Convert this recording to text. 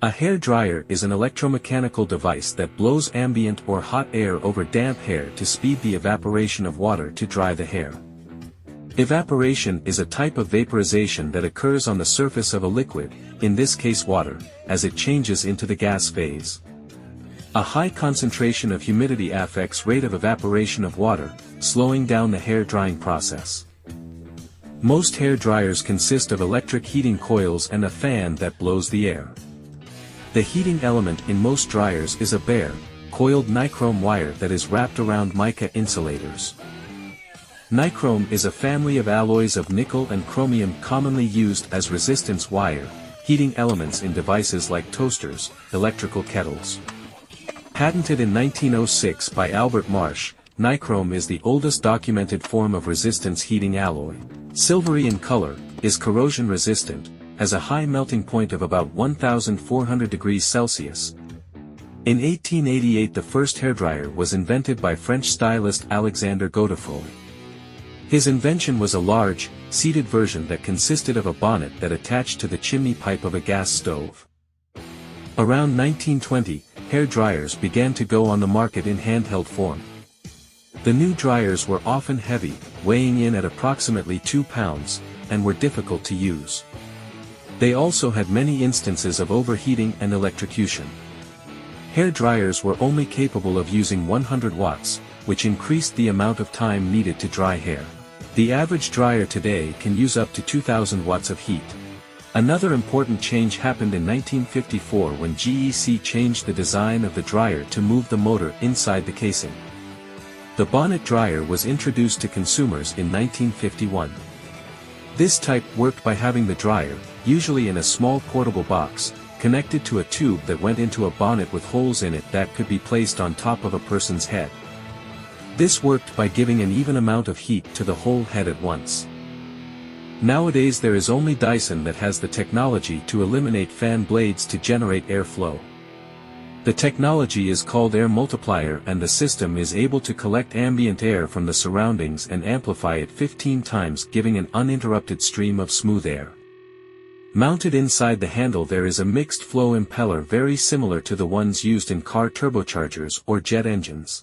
A hair dryer is an electromechanical device that blows ambient or hot air over damp hair to speed the evaporation of water to dry the hair. Evaporation is a type of vaporization that occurs on the surface of a liquid, in this case water, as it changes into the gas phase. A high concentration of humidity affects rate of evaporation of water, slowing down the hair drying process. Most hair dryers consist of electric heating coils and a fan that blows the air. The heating element in most dryers is a bare, coiled nichrome wire that is wrapped around mica insulators. Nichrome is a family of alloys of nickel and chromium commonly used as resistance wire, heating elements in devices like toasters, electrical kettles. Patented in 1906 by Albert Marsh, nichrome is the oldest documented form of resistance heating alloy. Silvery in color, is corrosion resistant, has a high melting point of about 1,400 degrees Celsius. In 1888 the first hairdryer was invented by French stylist Alexandre Godefroy. His invention was a large, seated version that consisted of a bonnet that attached to the chimney pipe of a gas stove. Around 1920, hair dryers began to go on the market in handheld form. The new dryers were often heavy, weighing in at approximately 2 pounds, and were difficult to use. They also had many instances of overheating and electrocution. Hair dryers were only capable of using 100 watts, which increased the amount of time needed to dry hair. The average dryer today can use up to 2,000 watts of heat. Another important change happened in 1954 when GEC changed the design of the dryer to move the motor inside the casing. The bonnet dryer was introduced to consumers in 1951. This type worked by having the dryer, usually in a small portable box, connected to a tube that went into a bonnet with holes in it that could be placed on top of a person's head. This worked by giving an even amount of heat to the whole head at once. Nowadays there is only Dyson that has the technology to eliminate fan blades to generate airflow. The technology is called air multiplier and the system is able to collect ambient air from the surroundings and amplify it 15 times, giving an uninterrupted stream of smooth air. Mounted inside the handle there is a mixed flow impeller very similar to the ones used in car turbochargers or jet engines.